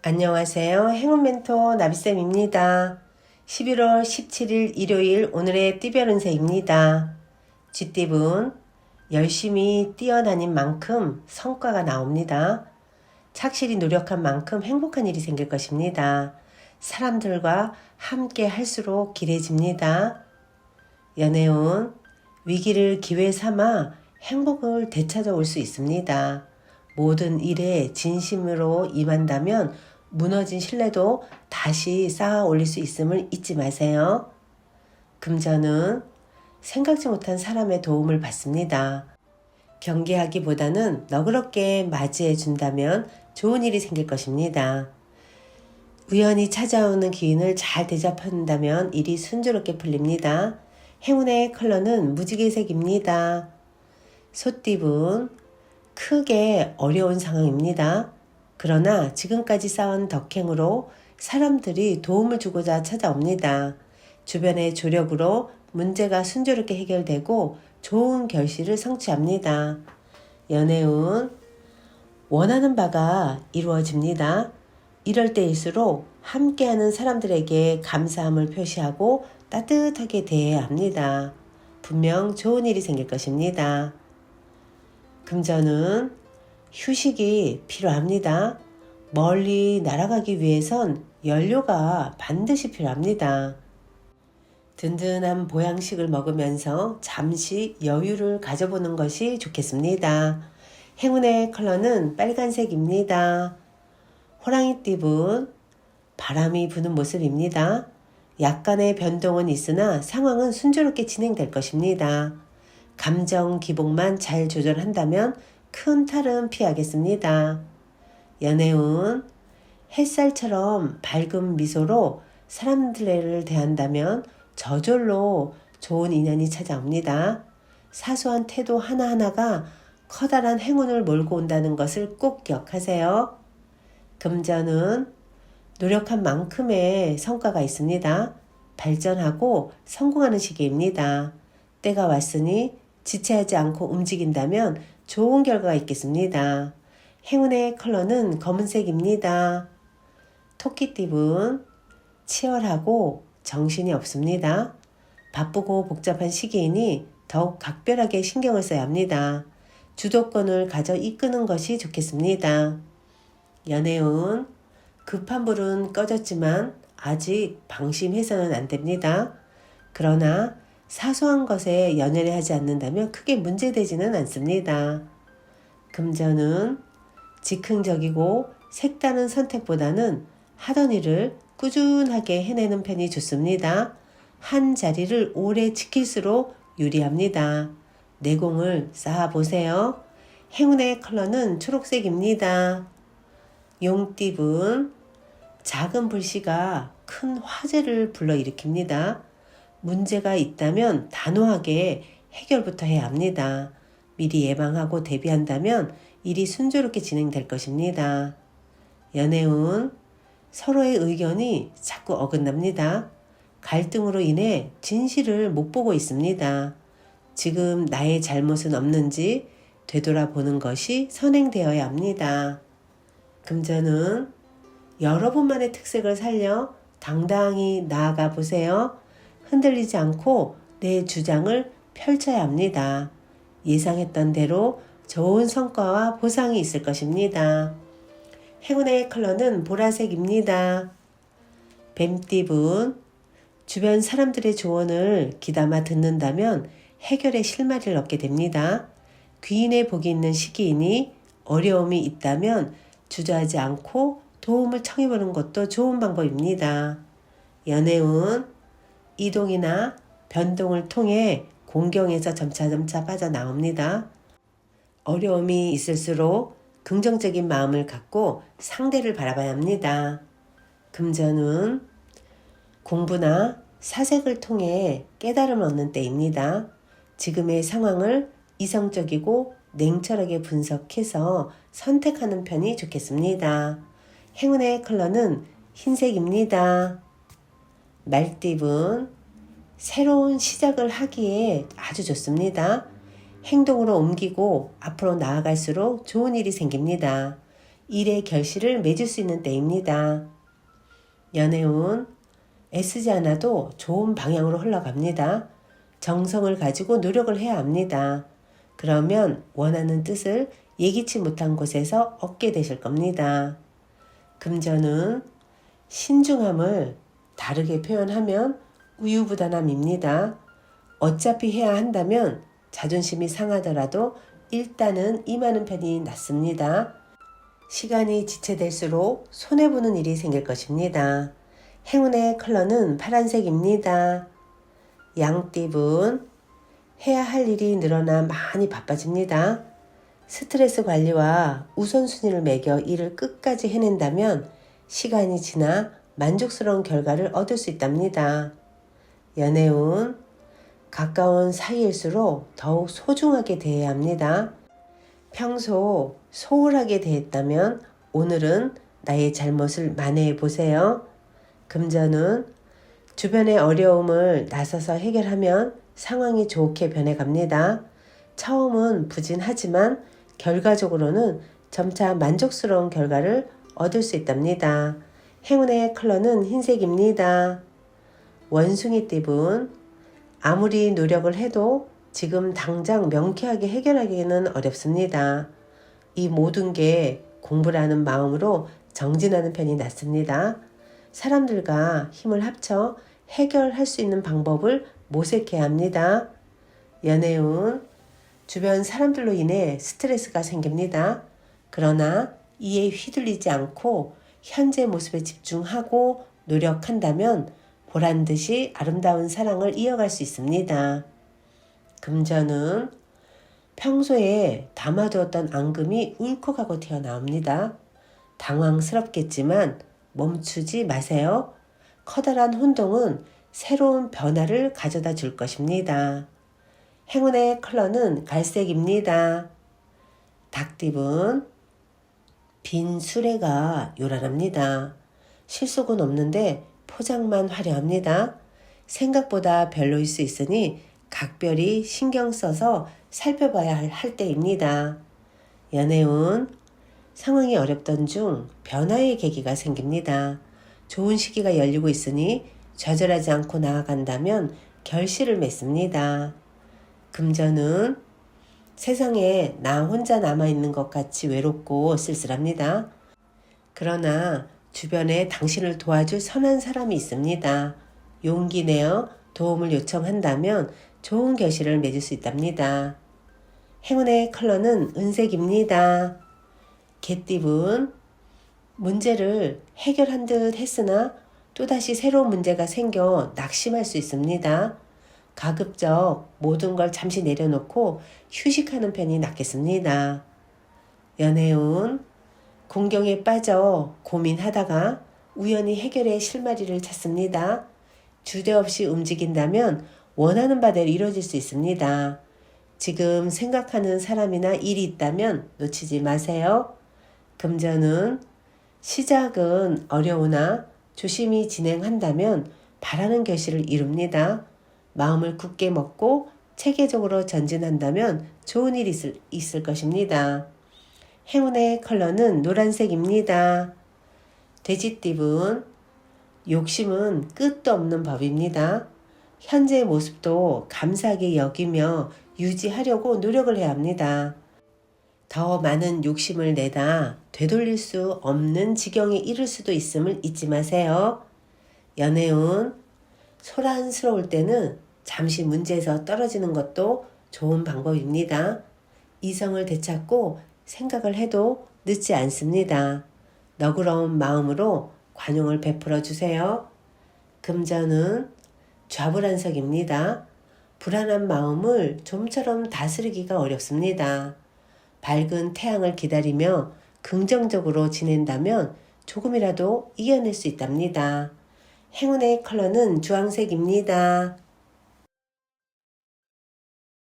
안녕하세요. 행운 멘토 나비쌤입니다. 11월 17일 일요일 오늘의 띠별 운세입니다. 쥐띠분 열심히 뛰어다닌 만큼 성과가 나옵니다. 착실히 노력한 만큼 행복한 일이 생길 것입니다. 사람들과 함께 할수록 길해집니다. 연애운 위기를 기회 삼아 행복을 되찾아올 수 있습니다. 모든 일에 진심으로 임한다면 무너진 신뢰도 다시 쌓아 올릴 수 있음을 잊지 마세요. 금전은 생각지 못한 사람의 도움을 받습니다. 경계하기보다는 너그럽게 맞이해 준다면 좋은 일이 생길 것입니다. 우연히 찾아오는 기운을 잘 대접한다면 일이 순조롭게 풀립니다. 행운의 컬러는 무지개색입니다. 소띠분 크게 어려운 상황입니다. 그러나 지금까지 쌓은 덕행으로 사람들이 도움을 주고자 찾아옵니다. 주변의 조력으로 문제가 순조롭게 해결되고 좋은 결실을 성취합니다. 연애운 원하는 바가 이루어집니다. 이럴 때일수록 함께하는 사람들에게 감사함을 표시하고 따뜻하게 대해야 합니다. 분명 좋은 일이 생길 것입니다. 금전은 휴식이 필요합니다. 멀리 날아가기 위해선 연료가 반드시 필요합니다. 든든한 보양식을 먹으면서 잠시 여유를 가져보는 것이 좋겠습니다. 행운의 컬러는 빨간색입니다. 호랑이띠분 바람이 부는 모습입니다. 약간의 변동은 있으나 상황은 순조롭게 진행될 것입니다. 감정 기복만 잘 조절한다면 큰 탈은 피하겠습니다. 연애운 햇살처럼 밝은 미소로 사람들을 대한다면 저절로 좋은 인연이 찾아옵니다. 사소한 태도 하나하나가 커다란 행운을 몰고 온다는 것을 꼭 기억하세요. 금전은 노력한 만큼의 성과가 있습니다. 발전하고 성공하는 시기입니다. 때가 왔으니 지체하지 않고 움직인다면 좋은 결과가 있겠습니다. 행운의 컬러는 검은색입니다. 토끼띠분 치열하고 정신이 없습니다. 바쁘고 복잡한 시기이니 더욱 각별하게 신경을 써야 합니다. 주도권을 가져 이끄는 것이 좋겠습니다. 연애운 급한 불은 꺼졌지만 아직 방심해서는 안 됩니다. 그러나 사소한 것에 연연해 하지 않는다면 크게 문제되지는 않습니다. 금전은 즉흥적이고 색다른 선택보다는 하던 일을 꾸준하게 해내는 편이 좋습니다. 한 자리를 오래 지킬수록 유리합니다. 내공을 쌓아보세요. 행운의 컬러는 초록색입니다. 용띠분 작은 불씨가 큰 화재를 불러일으킵니다. 문제가 있다면 단호하게 해결부터 해야 합니다. 미리 예방하고 대비한다면 일이 순조롭게 진행될 것입니다. 연애운 서로의 의견이 자꾸 어긋납니다. 갈등으로 인해 진실을 못 보고 있습니다. 지금 나의 잘못은 없는지 되돌아보는 것이 선행되어야 합니다. 금전은 여러분만의 특색을 살려 당당히 나아가 보세요. 흔들리지 않고 내 주장을 펼쳐야 합니다. 예상했던 대로 좋은 성과와 보상이 있을 것입니다. 행운의 컬러는 보라색입니다. 뱀띠분 주변 사람들의 조언을 귀담아 듣는다면 해결의 실마리를 얻게 됩니다. 귀인의 복이 있는 시기이니 어려움이 있다면 주저하지 않고 도움을 청해보는 것도 좋은 방법입니다. 연애운 이동이나 변동을 통해 공경에서 점차점차 빠져나옵니다. 어려움이 있을수록 긍정적인 마음을 갖고 상대를 바라봐야 합니다. 금전은 공부나 사색을 통해 깨달음을 얻는 때입니다. 지금의 상황을 이성적이고 냉철하게 분석해서 선택하는 편이 좋겠습니다. 행운의 컬러는 흰색입니다. 말띠분 새로운 시작을 하기에 아주 좋습니다. 행동으로 옮기고 앞으로 나아갈수록 좋은 일이 생깁니다. 일의 결실을 맺을 수 있는 때입니다. 연애운 애쓰지 않아도 좋은 방향으로 흘러갑니다. 정성을 가지고 노력을 해야 합니다. 그러면 원하는 뜻을 예기치 못한 곳에서 얻게 되실 겁니다. 금전은 신중함을 다르게 표현하면 우유부단함입니다. 어차피 해야 한다면 자존심이 상하더라도 일단은 임하는 편이 낫습니다. 시간이 지체될수록 손해보는 일이 생길 것입니다. 행운의 컬러는 파란색입니다. 양띠분 해야 할 일이 늘어나 많이 바빠집니다. 스트레스 관리와 우선순위를 매겨 일을 끝까지 해낸다면 시간이 지나 만족스러운 결과를 얻을 수 있답니다. 연애운 가까운 사이일수록 더욱 소중하게 대해야 합니다. 평소 소홀하게 대했다면 오늘은 나의 잘못을 만회해 보세요. 금전은 주변의 어려움을 나서서 해결하면 상황이 좋게 변해갑니다. 처음은 부진하지만 결과적으로는 점차 만족스러운 결과를 얻을 수 있답니다. 행운의 컬러는 흰색입니다. 원숭이띠분 아무리 노력을 해도 지금 당장 명쾌하게 해결하기는 어렵습니다. 이 모든 게 공부라는 마음으로 정진하는 편이 낫습니다. 사람들과 힘을 합쳐 해결할 수 있는 방법을 모색해야 합니다. 연애운 주변 사람들로 인해 스트레스가 생깁니다. 그러나 이에 휘둘리지 않고 현재 모습에 집중하고 노력한다면 보란듯이 아름다운 사랑을 이어갈 수 있습니다. 금전은 평소에 담아두었던 앙금이 울컥하고 튀어나옵니다. 당황스럽겠지만 멈추지 마세요. 커다란 혼동은 새로운 변화를 가져다 줄 것입니다. 행운의 컬러는 갈색입니다. 닭띠분 빈 수레가 요란합니다. 실속은 없는데 포장만 화려합니다. 생각보다 별로일 수 있으니 각별히 신경 써서 살펴봐야 할 때입니다. 연애운 상황이 어렵던 중 변화의 계기가 생깁니다. 좋은 시기가 열리고 있으니 좌절하지 않고 나아간다면 결실을 맺습니다. 금전은 세상에 나 혼자 남아있는 것 같이 외롭고 쓸쓸합니다. 그러나 주변에 당신을 도와줄 선한 사람이 있습니다. 용기 내어 도움을 요청한다면 좋은 결실을 맺을 수 있답니다. 행운의 컬러는 은색입니다. 개띠분 문제를 해결한 듯 했으나 또다시 새로운 문제가 생겨 낙심할 수 있습니다. 가급적 모든 걸 잠시 내려놓고 휴식하는 편이 낫겠습니다. 연애운 공경에 빠져 고민하다가 우연히 해결의 실마리를 찾습니다. 주저없이 움직인다면 원하는 바대로 이루어질 수 있습니다. 지금 생각하는 사람이나 일이 있다면 놓치지 마세요. 금전은 시작은 어려우나 조심히 진행한다면 바라는 결실을 이룹니다. 마음을 굳게 먹고 체계적으로 전진한다면 좋은 일이 있을 것입니다. 행운의 컬러는 노란색입니다. 돼지띠분 욕심은 끝도 없는 법입니다. 현재의 모습도 감사하게 여기며 유지하려고 노력을 해야 합니다. 더 많은 욕심을 내다 되돌릴 수 없는 지경에 이를 수도 있음을 잊지 마세요. 연애운 소란스러울 때는 잠시 문제에서 떨어지는 것도 좋은 방법입니다. 이성을 되찾고 생각을 해도 늦지 않습니다. 너그러운 마음으로 관용을 베풀어 주세요. 금전은 좌불안석입니다. 불안한 마음을 좀처럼 다스리기가 어렵습니다. 밝은 태양을 기다리며 긍정적으로 지낸다면 조금이라도 이겨낼 수 있답니다. 행운의 컬러는 주황색입니다.